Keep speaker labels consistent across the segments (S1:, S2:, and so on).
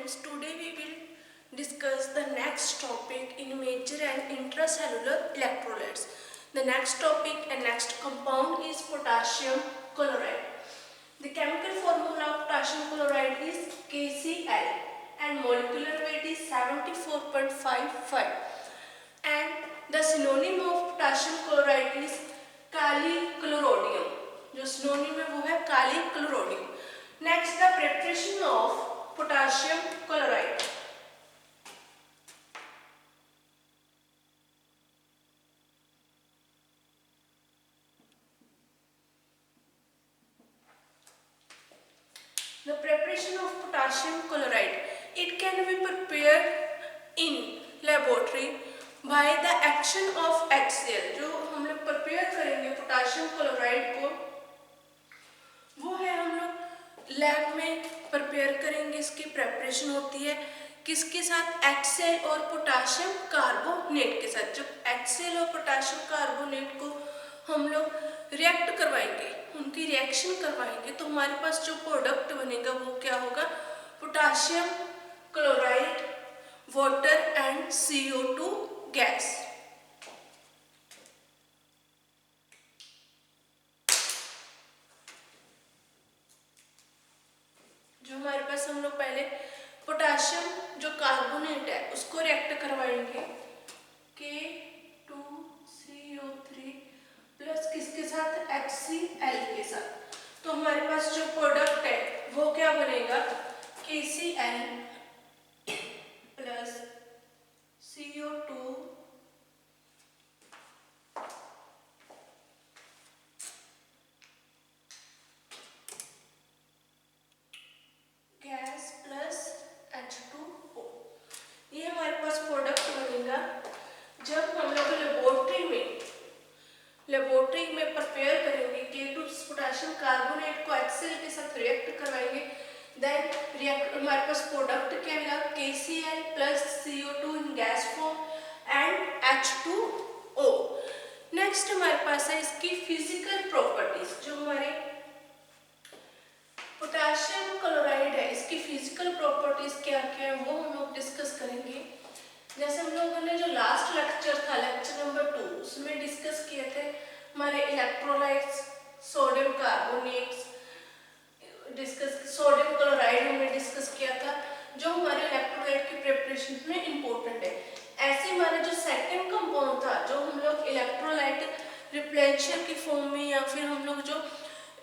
S1: students, today we will discuss the next topic in major and intracellular electrolytes. The next topic and next compound is potassium chloride. The chemical formula of potassium chloride is KCl and molecular weight is 74.55, and the synonym of potassium chloride is कालीक्लोरोडियम. जो synonym है वो है कालीक्लोरोडियम. Next, the preparation of potassium chloride. The preparation of potassium chloride, it can be prepared in laboratory by the action of HCl. जो हम लोग prepare करेंगे potassium chloride को, वो है हम लोग लैब में प्रिपेयर करेंगे. इसकी प्रेपरेशन होती है किसके साथ? HCl और पोटाशियम कार्बोनेट के साथ. जब HCl और पोटाशियम कार्बोनेट को हम लोग रिएक्ट करवाएंगे, उनकी रिएक्शन करवाएंगे, तो हमारे पास जो प्रोडक्ट बनेगा वो क्या होगा? Potassium chloride, water and CO2 gas. जो हमारे पास हम लोग पहले पोटाशियम जो कार्बोनेट है उसको रिएक्ट करवाएंगे K2CO3 प्लस किसके साथ? HCl के साथ. तो हमारे पास जो प्रोडक्ट है वो क्या बनेगा? KCl plus CO2 gas plus H2O. ये हमारे पास प्रोडक्ट बनेगा. जब हम लोग लेबोरेटरी में प्रिपेयर करेंगे, K2 पोटाशियम कार्बोनेट को HCl के साथ रिएक्ट करवाएंगे, देन रिएक्ट हमारे पास प्रोडक्ट क्या मिला? KCl plus CO2 in gas form and H2O. Next हमारे पास है इसकी फिजिकल प्रॉपर्टीज. जो हमारे पोटाशियम क्लोराइड है, इसकी फिजिकल प्रॉपर्टीज क्या क्या है वो हम लोग डिस्कस करेंगे. जैसे हम लोगों ने जो लास्ट लेक्चर था, लेक्चर नंबर 2, उसमें डिस्कस किए थे हमारे electrolytes, sodium carbonates, sodium chloride हमने डिस्कस किया था, जो हमारे इलेक्ट्रोलाइट की प्रिपरेशन में इंपॉर्टेंट है. ऐसे हमारा जो सेकंड कंपाउंड था, जो हम लोग इलेक्ट्रोलाइट रिप्लेशर की फॉर्म में या फिर हम लोग जो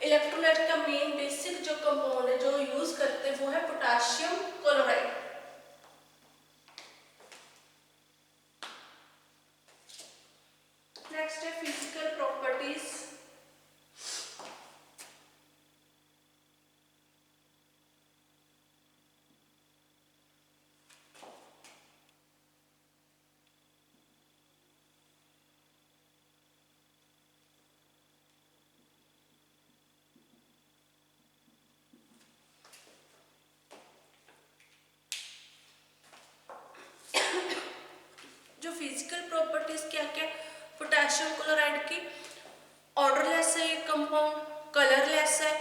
S1: इलेक्ट्रोलाइट का मेन बेसिक जो कंपाउंड है जो यूज करते हैं वो है पोटाशियम क्लोराइड. नेक्स्ट है फिजिकल प्रॉपर्टीज. जो फिजिकल प्रॉपर्टीज क्या क्या? पोटाशियम क्लोराइड की ऑर्डरलेस है ये कंपाउंड, कलरलेस है,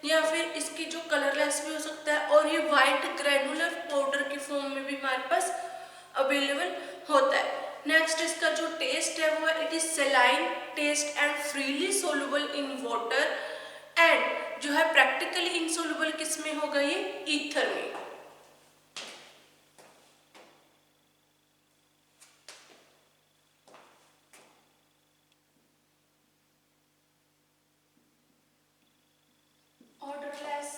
S1: या फिर इसकी जो कलरलेस भी हो सकता है, और ये वाइट ग्रेनुलर पाउडर की फॉर्म में भी हमारे पास अवेलेबल होता है. नेक्स्ट इसका जो टेस्ट है वो है it is saline taste and freely soluble in water, and जो है प्रैक्टिकली इनसोलुबल किस में होगा? ये ईथर में. Odourless,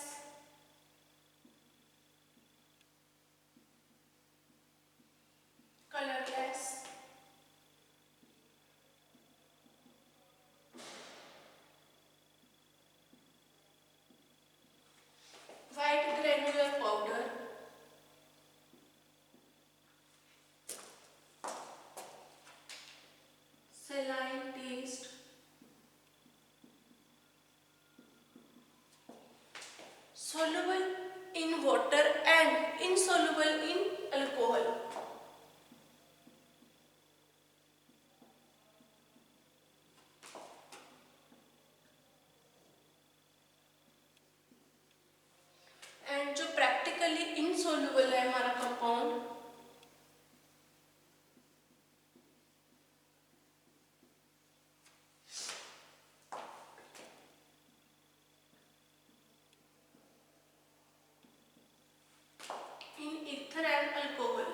S1: colourless, white granular powder, saline taste, soluble in water and insoluble in alcohol. And जो practically insoluble सोल्यूबल है हमारा compound, in ether and alcohol.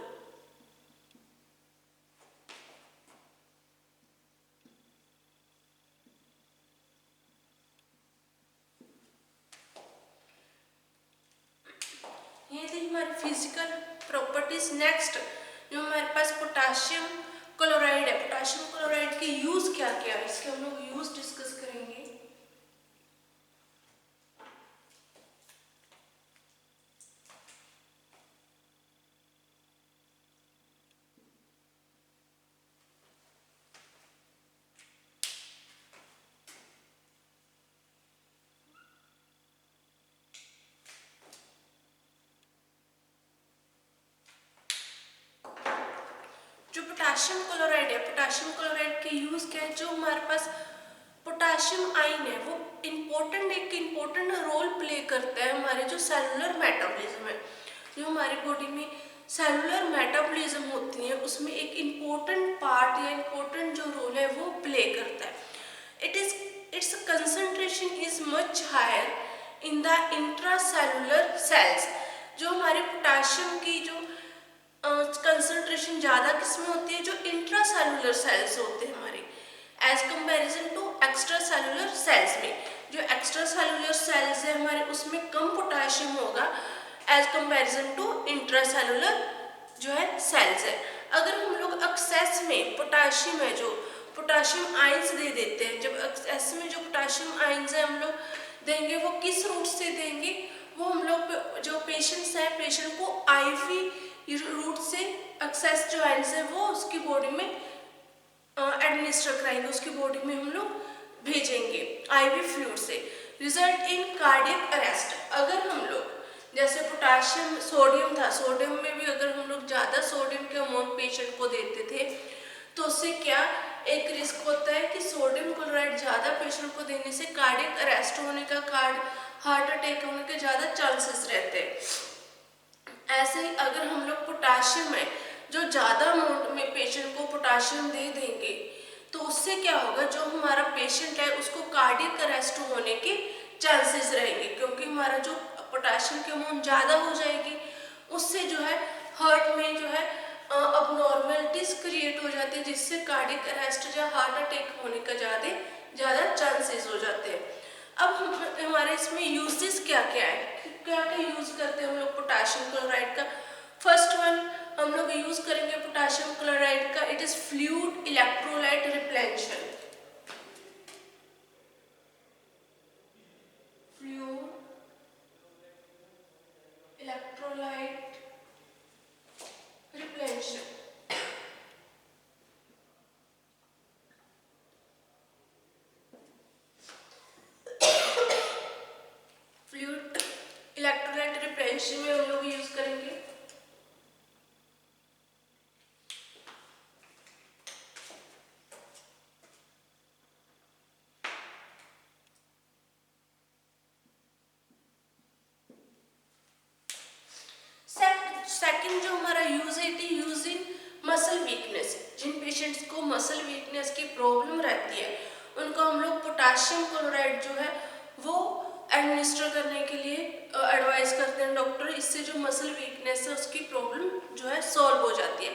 S1: ये थी हमारी फिजिकल प्रॉपर्टीज। नेक्स्ट जो हमारे पास पोटाशियम क्लोराइड है, पोटाशियम क्लोराइड के यूज क्या क्या है, इसके हम लोग यूज डिस्कस करेंगे। जो पोटाशियम क्लोराइड है, पोटाशियम क्लोराइड के यूज क्या है, जो हमारे पास पोटाशियम आयन है वो एक इम्पोर्टेंट रोल प्ले करता है हमारे जो सेलुलर मेटाबॉलिज्म है। जो हमारी बॉडी में सेलुलर मेटाबॉलिज्म होती है उसमें एक इम्पोर्टेंट पार्ट या इम्पोर्टेंट जो रोल है वो प्ले करता है। Its concentration is much higher in the intracellular cells. जो हमारे पोटाशियम की जो कंसंट्रेशन ज़्यादा किस में होती है, जो इंट्रासेलुलर सेल्स होते हैं हमारे, as comparison to extra cellular cells में। जो एक्स्ट्रा सेलुलर सेल्स है हमारे उसमें कम पोटाशियम होगा एज कंपैरिजन टू इंट्रासेलुलर जो है सेल्स है। अगर हम लोग एक्सेस में पोटाशियम है जो पोटाशियम आयंस दे देते हैं, जब एक्सेस में जो पोटाशियम आयंस है हम लोग देंगे वो किस रूट से देंगे, वो हम लोग जो पेशेंट्स हैं पेशेंट को आईवी रूट से एक्सेस जो आयंस है वो उसकी बॉडी में एडमिनिस्टर कराएंगे, उसकी बॉडी में हम लोग भेजेंगे आईवी फ्लूइड से। Result in cardiac arrest. अगर हम लोग जैसे पोटाशियम सोडियम था, सोडियम में भी अगर हम लोग ज़्यादा सोडियम के अमाउंट पेशेंट को देते थे तो उससे क्या एक रिस्क होता है कि सोडियम क्लोराइड ज़्यादा पेशेंट को देने से कार्डियक अरेस्ट होने का, हार्ट अटैक होने के ज़्यादा चांसेस रहते हैं। ऐसे ही अगर हम लोग पोटाशियम है जो ज़्यादा अमाउंट में पेशेंट को पोटाशियम दे देंगे तो उससे क्या होगा, जो हमारा पेशेंट है उसको कार्डियक अरेस्ट होने के चांसेस रहेंगे, क्योंकि हमारा जो पोटाशियम की अमाउंट ज़्यादा हो जाएगी उससे जो है हार्ट में जो है अबनॉर्मलिटीज क्रिएट हो जाती है, जिससे कार्डियक अरेस्ट या हार्ट अटैक होने का ज़्यादा चांसेस हो जाते हैं। अब हमारे इसमें यूजेस क्या क्या है, क्या क्या यूज करते हैं हम लोग पोटाशियम क्लोराइड का। फर्स्ट वन हम लोग यूज करेंगे पोटाशियम क्लोराइड का, it is fluid electrolyte replenishment. Fluid electrolyte replenishment. Fluid electrolyte replenishment में हम लोग यूज करेंगे सेकंड जो हमारा यूज है it use in muscle weakness. जिन पेशेंट्स को मसल वीकनेस की प्रॉब्लम रहती है उनको हम लोग पोटाशियम क्लोराइड जो है वो एडमिनिस्टर करने के लिए एडवाइस करते हैं डॉक्टर। इससे जो मसल वीकनेस है उसकी प्रॉब्लम जो है सॉल्व हो जाती है।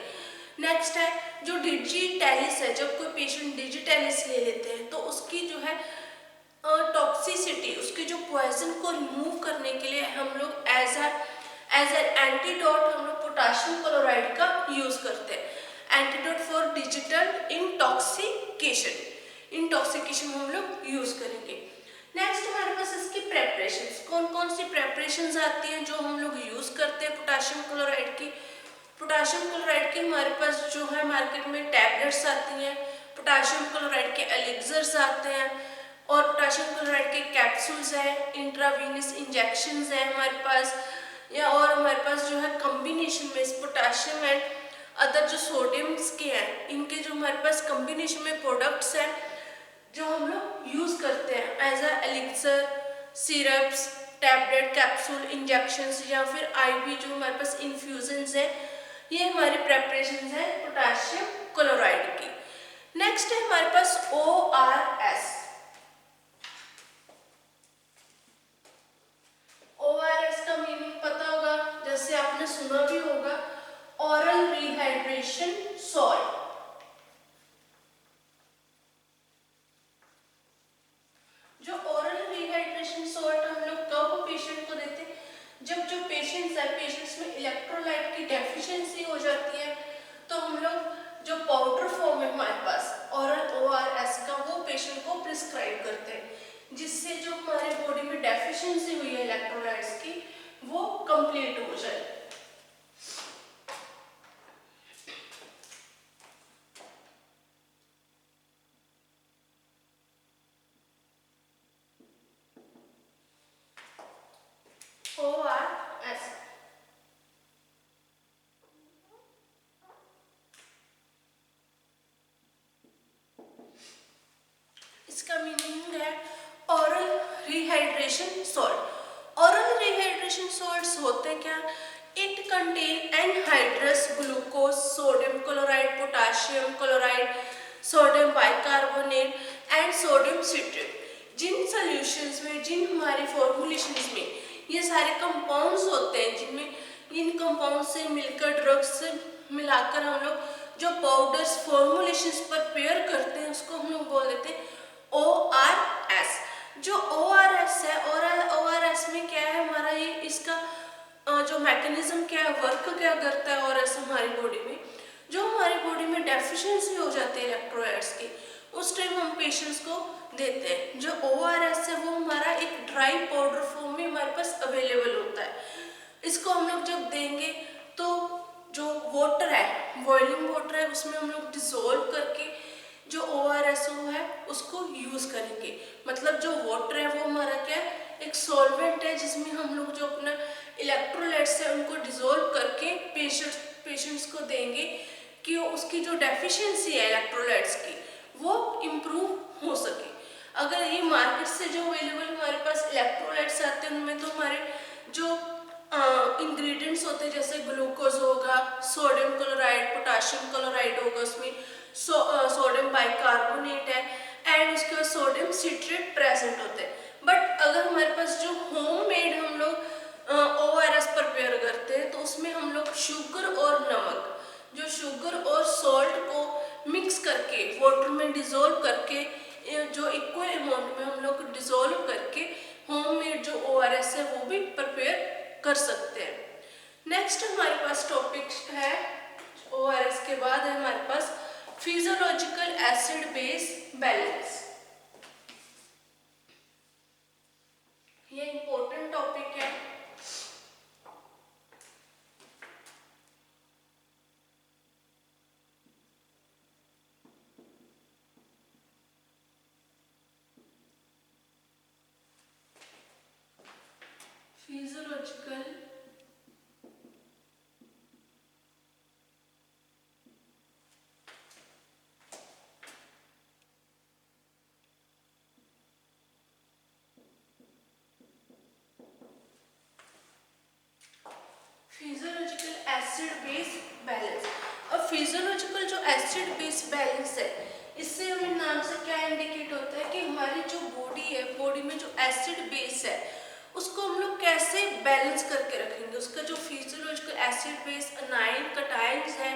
S1: नेक्स्ट है जो डिजिटैलिस है, जब कोई पेशेंट डिजिटैलिस ले लेते हैं तो उसकी जो है टॉक्सिसिटी, उसके जो पॉइजन को रिमूव करने के लिए हम लोग एज एन एंटीडोट हम लोग पोटाशियम क्लोराइड का यूज करते हैं। एंटीडोट फॉर डिजिटल इंटॉक्सिकेशन हम लोग यूज करेंगे। नेक्स्ट हमारे पास इसकी प्रेपरेशंस, कौन कौन सी प्रेपरेशंस आती हैं जो हम लोग यूज करते हैं पोटाशियम क्लोराइड की। पोटाशियम क्लोराइड के हमारे पास जो है मार्केट में टैबलेट्स आती हैं, पोटाशियम क्लोराइड के एलिक्सर्स आते हैं और पोटाशियम क्लोराइड के कैप्सूल्स हैं, इंट्रावीनस इंजेक्शंस हैं हमारे पास, या और हमारे पास जो है कॉम्बिनेशन में इस पोटाशियम एंड अदर जो सोडियम्स के हैं इनके जो हमारे पास कॉम्बिनेशन में प्रोडक्ट्स हैं जो हम लोग यूज करते हैं as a elixir, syrups, tablet, capsule, injections या फिर आईवी जो हमारे पास इन्फ्यूजन्स है, ये हमारी प्रेपरेशन है पोटाशियम क्लोराइड की। नेक्स्ट है हमारे पास ORS। ORS का मीनिंग पता होगा, जैसे आपने सुना भी होगा, ओरल रिहाइड्रेशन सॉल्ट। जो ओरल रिहाइड्रेशन सॉल्ट हम लोग कब पेशेंट को देते हैं, जब जो पेशेंट्स है, पेशेंट्स में इलेक्ट्रोलाइट की डेफिशिएंसी हो जाती है, तो हम लोग जो पाउडर फॉर्म है हमारे पास ओरल ORS का, वो पेशेंट को प्रिस्क्राइब करते हैं, जिससे जो हमारे बॉडी में डेफिशिएंसी हुई है इलेक्ट्रोलाइट्स की, वो कंप्लीट हो जाए। ORS इसका मीनिंग है oral rehydration salt. Oral rehydration salts होते क्या, it contain anhydrous glucose, sodium chloride, potassium chloride, sodium bicarbonate and sodium citrate. जिन सॉल्यूशंस में, जिन हमारे फॉर्मुलेशंस में ये सारे कंपाउंड्स होते हैं, जिनमें इन कंपाउंड से मिलकर ड्रग्स से मिलाकर हम लोग जो पाउडर्स फॉर्मुलेशंस प्रिपेयर करते हैं, उसको हम लोग बोल देते हैं ORS। जो ORS है, और ORS में क्या है हमारा, ये इसका जो मैकेनिज्म क्या है, वर्क क्या करता है ORS हमारी बॉडी में, जो हमारी बॉडी में डेफिशिएंसी हो जाती है इलेक्ट्रोलाइट्स की, उस टाइम हम पेशेंट्स को देते हैं। जो ORS है वो हमारा एक ड्राई पाउडर फॉर्म में हमारे पास अवेलेबल होता है। इसको हम लोग जब देंगे तो जो वाटर है, बॉइलिंग वाटर है, उसमें हम लोग डिसॉल्व करके जो ORS है उसको यूज करेंगे। मतलब जो वाटर है वो हमारा क्या है, एक सॉल्वेंट है, जिसमें हम लोग जो अपना इलेक्ट्रोलाइट्स है उनको डिसॉल्व करके पेशेंट्स को देंगे कि उसकी जो डेफिशिएंसी है इलेक्ट्रोलाइट्स की, वो इम्प्रूव हो सके। अगर ये मार्केट से जो अवेलेबल हमारे पास इलेक्ट्रोलाइट्स आते हैं, उनमें तो हमारे जो इंग्रेडिएंट्स होते हैं, जैसे ग्लूकोज होगा, सोडियम क्लोराइड, पोटाशियम क्लोराइड होगा, उसमें सोडियम बाइकार्बोनेट है एंड उसके बाद सोडियम सिट्रेट प्रेजेंट होते हैं। बट अगर हमारे पास जो होममेड हम लोग ORS प्रिपेयर करते हैं, तो उसमें हम लोग शुगर और नमक, जो शुगर और सॉल्ट को मिक्स करके वाटर में डिसॉल्व करके, जो इक्वल अमाउंट में हम लोग डिसॉल्व करके होममेड जो ORS है वो भी प्रिपेयर कर सकते हैं। नेक्स्ट हमारे पास टॉपिक है, ORS के बाद है हमारे पास फिजियोलॉजिकल एसिड बेस बैलेंस। ये इंपॉर्टेंट टॉपिक है। Physiological acid base balance. और फिजियोलॉजिकल जो एसिड बेस बैलेंस है, इससे हमें नाम से क्या इंडिकेट होता है कि हमारी जो बॉडी है, बॉडी में जो एसिड बेस है उसको हम लोग कैसे बैलेंस करके रखेंगे। उसका जो physiological acid base anion, cations है,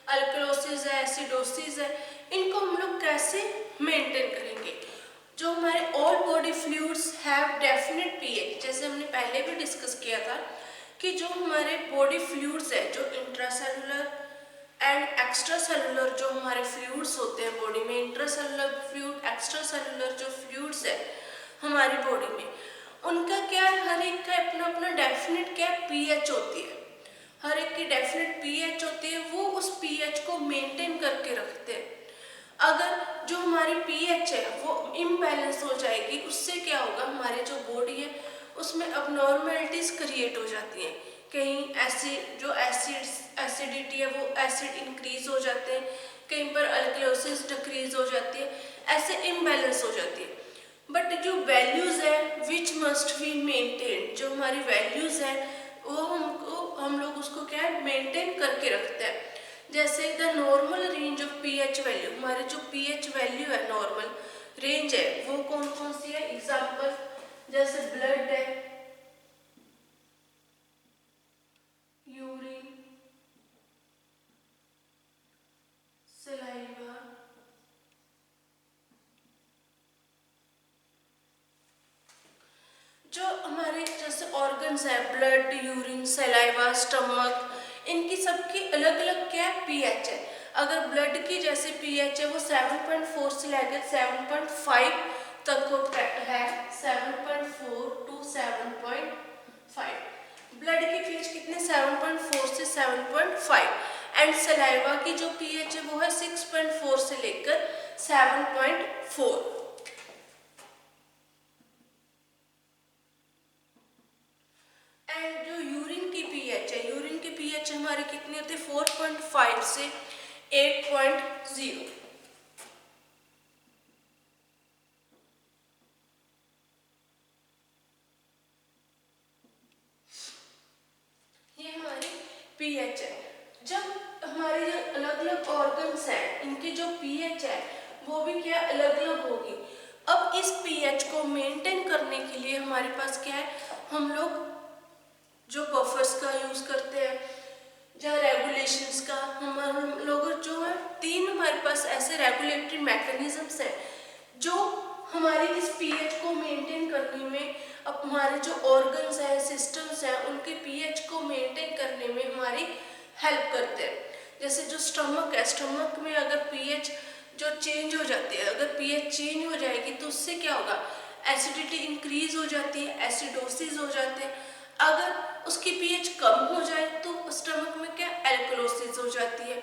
S1: अल्कलोसिस है, एसिडोसिस है, इनको हम लोग कैसे मेंटेन करेंगे। जो हमारे all body fluids have definite pH, जैसे हमने पहले भी डिस्कस किया था कि जो हमारे बॉडी फ्लूइड्स है, जो इंट्रासेलुलर एंड एक्स्ट्रा सेलुलर जो हमारे फ्लूइड्स होते हैं बॉडी में, इंट्रासेलुलर फ्लूइड, एक्स्ट्रा सेलुलर जो फ्लूइड्स है हमारी बॉडी में, उनका क्या है, हर एक का अपना अपना डेफिनेट क्या पीएच होती है। हर एक की डेफिनेट पीएच होती है, वो उस पीएच को मेंटेन करके रखते हैं। अगर जो हमारी पीएच है वो इम्बैलेंस हो जाएगी, उससे क्या होगा, हमारी जो बॉडी है उसमें अबनॉर्मलिटीज क्रिएट हो जाती हैं। कहीं एसिड, जो एसिडिटी है वो एसिड इंक्रीज हो जाते हैं, कहीं पर अल्कलोसिस डिक्रीज हो जाती है, ऐसे इम्बैलेंस हो जाती है। बट जो वैल्यूज है which must must be maintain. जो हमारी वैल्यूज हैं वो हम लोग उसको क्या है मेंटेन करके रखते हैं। जैसे the normal range of pH value, हमारे जो पीएच वैल्यू है नॉर्मल रेंज है वो कौन कौन सी है। एग्जाम्पल जैसे ब्लड है, यूरिन, सलाइवा, जो हमारे जैसे ऑर्गन्स है ब्लड, यूरिन, सलाइवा, स्टमक, इनकी सबकी अलग अलग क्या है पीएच है। अगर ब्लड की जैसे पीएच है वो 7.4 से लेकर 7.5 तक है, 7.4 टू 7.5। ब्लड की पीएच कितने 7.4 से 7.5 एंड सलाइवा की जो पीएच है वो है 6.4 से लेकर 7.4। एंड जो यूरिन की पीएच है, यूरिन की पीएच हमारे कितने होते 4.5 से 8.0। ये हमारी पीएच है। जब हमारे जो अलग अलग ऑर्गन्स हैं इनकी जो पीएच है वो भी क्या अलग अलग होगी। अब इस पीएच को मेंटेन करने के लिए हमारे पास क्या है, हम लोग जो बफर्स का यूज करते हैं या रेगुलेशंस का, हम लोग जो है 3 हमारे पास ऐसे रेगुलेटरी मैकेनिज्म्स हैं जो हमारी इस पीएच को मेंटेन करने में, अब हमारे जो ऑर्गन्स हैं सिस्टम्स हैं उनके पीएच को मेंटेन करने में हमारी हेल्प करते हैं। जैसे जो स्टमक है, स्टमक में अगर पीएच जो चेंज हो जाती है, अगर पीएच चेंज हो जाएगी तो उससे क्या होगा, एसिडिटी इंक्रीज हो जाती है, एसिडोसिस हो जाते हैं। अगर उसकी पीएच कम हो जाए तो स्टमक में क्या एल्कलोसिस हो जाती है।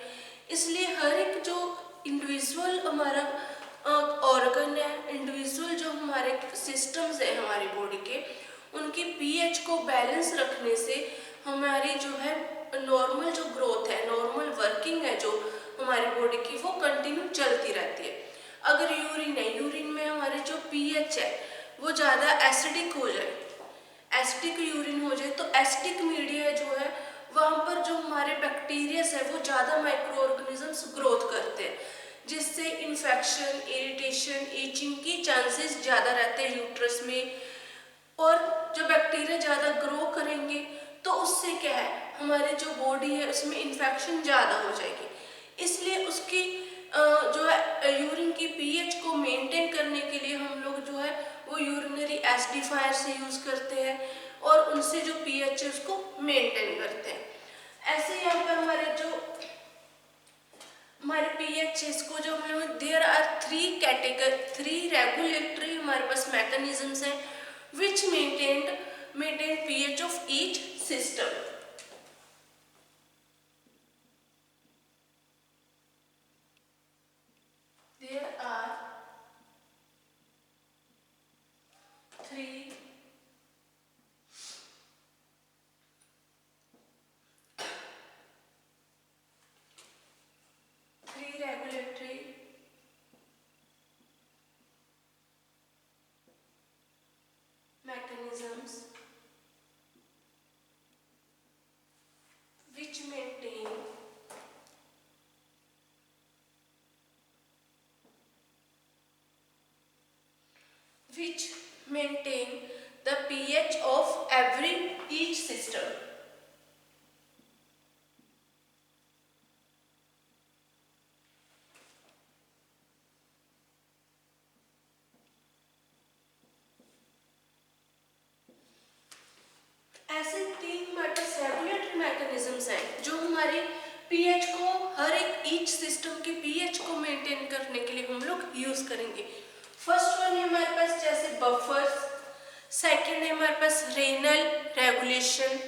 S1: इसलिए हर एक जो इंडिविजुअल हमारा ऑर्गन है, इंडिविजुअल जो हमारे सिस्टम्स है हमारी बॉडी के, उनकी पीएच को बैलेंस रखने से हमारी जो है नॉर्मल जो ग्रोथ है, नॉर्मल वर्किंग है जो हमारी बॉडी की वो कंटिन्यू चलती रहती है। अगर यूरिन है, यूरिन में हमारे जो पीएच है वो ज़्यादा एसिडिक हो जाए, एसिडिक यूरिन हो जाए तो एसिडिक मीडिया जो है वहाँ पर जो हमारे बैक्टीरियाज है वो ज़्यादा माइक्रो ऑर्गेनिजम्स ग्रोथ करते हैं, जिससे इन्फेक्शन, इरिटेशन, ईचिंग की चांसेस ज़्यादा रहते हैं यूट्रस में। और जो बैक्टीरिया ज़्यादा ग्रो करेंगे तो उससे क्या है हमारे जो बॉडी है उसमें इन्फेक्शन ज़्यादा हो जाएगी। इसलिए उसकी जो है यूरिन की पीएच को मेंटेन करने के लिए हम लोग जो है वो यूरिनरी एसिडिफायर से यूज़ करते हैं और उनसे जो पीएच है उसको मेंटेन करते हैं। ऐसे यहाँ पर हमारे पीएच इसको जो हम लोग देयर आर 3 रेगुलेटरी हमारे पास मैकेनिज्म्स हैं which maintain pH of each system. There are 3 regulatory mechanisms which maintain the pH of each system. ऐसे 3 रेगुलेटरी मैकेनिज्म्स हैं जो हमारे पीएच को, हर एक ईच सिस्टम के पीएच को मेंटेन करने के लिए हम लोग यूज करेंगे। फर्स्ट वन है हमारे पास जैसे बफर्स, सेकंड है हमारे पास रेनल रेगुलेशन,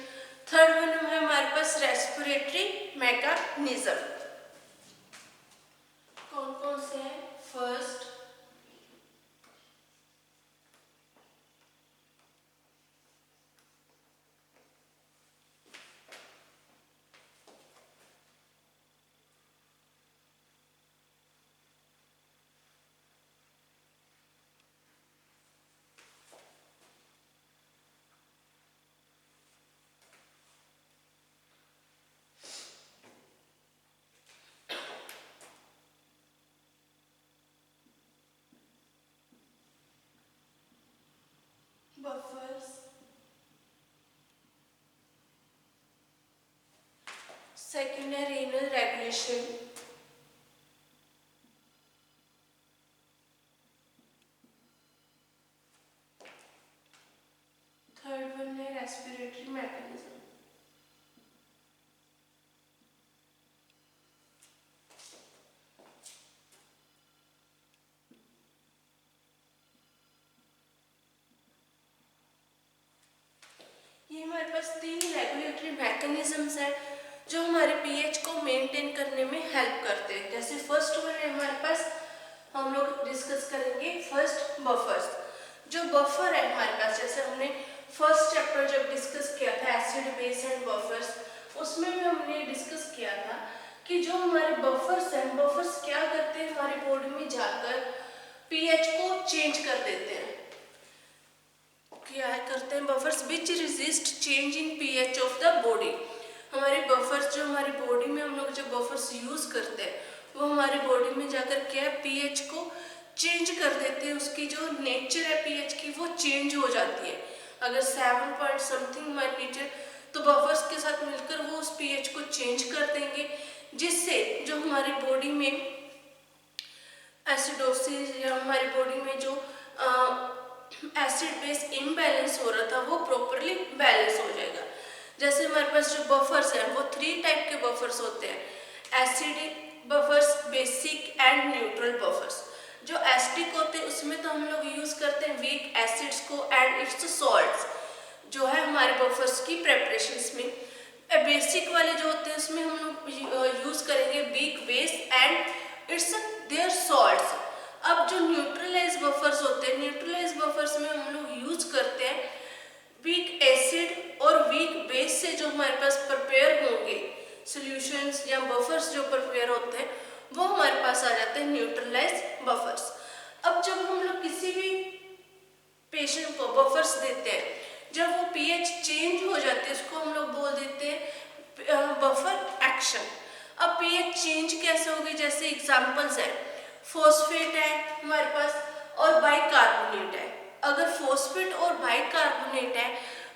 S1: थर्ड वन है हमारे पास रेस्पिरेटरी मैकेनिज्म। कौन कौन से हैं? फर्स्ट, सेकंड है रेनल रेगुलेशन, थर्ड वन है रेस्पिरेटरी मैकेनिज्म। ये हमारे पास तीन रेगुलेटरी मैकेनिज्म्स हैं जो हमारे पीएच को मेंटेन करने में हेल्प करते हैं। जैसे फर्स्ट वन है हमारे पास, हम लोग डिस्कस करेंगे फर्स्ट बफर्स। जो बफर है हमारे पास, जैसे हमने फर्स्ट चैप्टर जब डिस्कस किया था एसिड बेस एंड बफर्स, उसमें भी हमने डिस्कस किया था कि जो हमारे बफर्स हैं, बफर्स क्या करते हैं, हमारी बॉडी में जाकर पीएच को चेंज कर देते हैं। क्या करते हैं buffers? Which resist change in pH of the body. हमारे बफर्स जो हमारी बॉडी में हम लोग जब बफर्स यूज करते हैं वो हमारी बॉडी में जाकर क्या पीएच को चेंज कर देते हैं। उसकी जो नेचर है पीएच की वो चेंज हो जाती है। अगर 7 पॉइंट समथिंग हमारी नेचर, तो बफर्स के साथ मिलकर वो उस पीएच को चेंज कर देंगे, जिससे जो हमारी बॉडी में एसिडोसिस या हमारी बॉडी में जो एसिड बेस इम्बैलेंस हो रहा था वो प्रॉपरली बैलेंस हो जाएगा। जैसे हमारे पास जो बफर्स हैं वो 3 टाइप के बफर्स होते हैं, acidic buffers, basic and neutral buffers. जो एसिडिक होते हैं उसमें तो हम लोग यूज करते हैं वीक एसिड्स को एंड इट्स सॉल्ट्स जो है हमारे बफर्स की प्रेपरेशंस में। बेसिक वाले जो होते हैं उसमें हम लोग यूज करेंगे weak base and its their salts. अब जो न्यूट्रलाइज बफर्स होते हैं, न्यूट्रलाइज बफर्स में हम लोग यूज करते हैं वीक एसिड और वीक बेस से जो हमारे पास प्रिपेयर होंगे सॉल्यूशंस या बफर्स जो प्रिपेयर होते हैं वो हमारे पास आ जाते हैं न्यूट्रलाइज बफर्स। अब जब हम लोग किसी भी पेशेंट को बफर्स देते हैं, जब वो पीएच चेंज हो जाते हैं उसको हम लोग बोल देते हैं बफर एक्शन। अब पीएच चेंज कैसे होगी? जैसे एग्जांपल्स है, फॉस्फेट है हमारे पास और बाइकार्बोनेट है। अगर फॉस्फेट और बाइकार्बोनेट है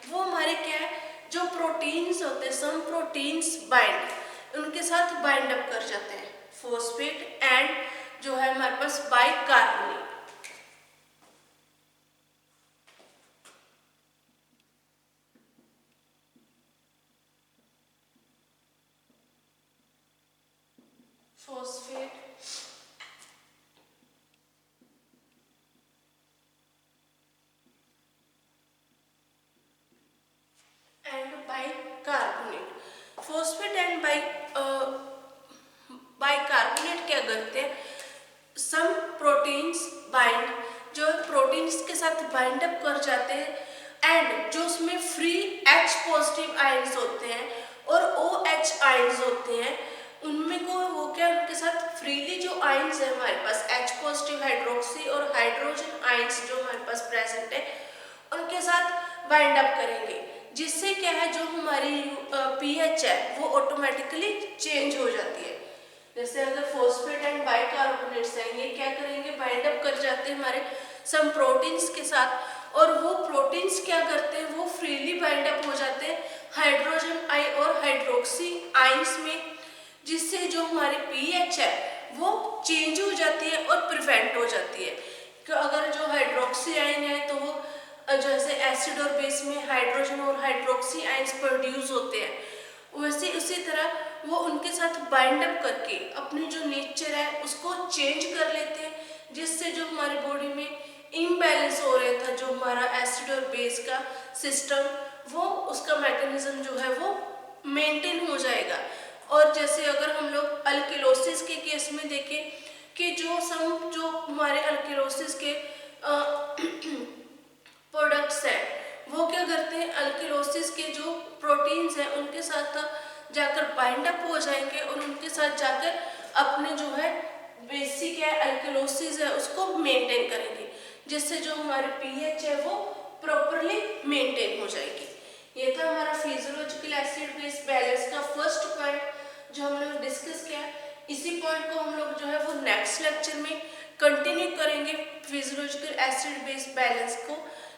S1: वो हमारे क्या है, जो प्रोटीन्स होते हैं, सम प्रोटीन्स बाइंड, उनके साथ बाइंड अप कर जाते हैं, फॉस्फेट एंड जो है हमारे पास bicarbonate. Phosphate and bicarbonate. Phosphate and bicarbonate क्या करते हैं, सम प्रोटीन्स बाइंड, जो प्रोटीन्स के साथ बाइंड अप कर जाते हैं एंड जो उसमें फ्री H पॉजिटिव आयंस होते हैं और OH आयंस होते हैं, उनमें को वो क्या उनके साथ फ्रीली जो आयंस है हमारे पास H पॉजिटिव हाइड्रोक्सी और हाइड्रोजन आयंस जो हमारे पास प्रेजेंट है उनके साथ बाइंड अप करेंगे, जिससे क्या है जो हमारी पीएच है वो ऑटोमेटिकली चेंज हो जाती है। जैसे अगर फॉस्फेट एंड बाइकार्बोनेट्स हैं, ये क्या करेंगे, बाइंड अप कर जाते हैं हमारे सम प्रोटीन्स के साथ और वो प्रोटीन्स क्या करते हैं, वो फ्रीली बाइंड अप हो जाते हैं हाइड्रोजन आई और हाइड्रोक्सी आयंस में, जिससे जो हमारी पीएच है वो चेंज हो जाती है और प्रिवेंट हो जाती है। कि अगर जो हाइड्रोक्सी आयन है तो वो जैसे एसिड और बेस में हाइड्रोजन और हाइड्रोक्सी आयंस प्रोड्यूस होते हैं, वैसे उसी तरह वो उनके साथ बाइंड अप करके अपनी जो नेचर है उसको चेंज कर लेते हैं, जिससे जो हमारी बॉडी में इम्बैलेंस हो रहा था जो हमारा एसिड और बेस का सिस्टम, वो उसका मैकेनिज्म जो है वो मेंटेन हो जाएगा। और जैसे अगर हम लोग अल्किलोसिस के केस में देखें कि जो हमारे अल्किलोसिस के प्रोडक्ट्स हैं वो क्या करते हैं, अल्किलोसिस के जो प्रोटीन्स हैं उनके साथ जाकर बाइंड अप हो जाएंगे और उनके साथ जाकर अपने जो है बेसिक है अल्किलोसिस है उसको मेंटेन करेंगे, जिससे जो हमारी पीएच है वो प्रॉपरली मेंटेन हो जाएगी। ये था हमारा फिजियोलॉजिकल एसिड बेस बैलेंस का फर्स्ट पॉइंट जो हम लोग डिस्कस किया। इसी पॉइंट को हम लोग जो है वो नेक्स्ट लेक्चर में कंटिन्यू करेंगे, फिजियोलॉजिकल एसिड बेस बैलेंस को।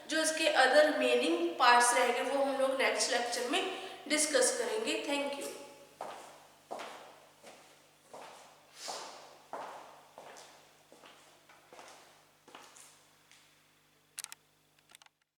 S1: जो इसके अदर मीनिंग पार्ट्स रहेंगे वो हम लोग नेक्स्ट लेक्चर में डिस्कस करेंगे। Thank you.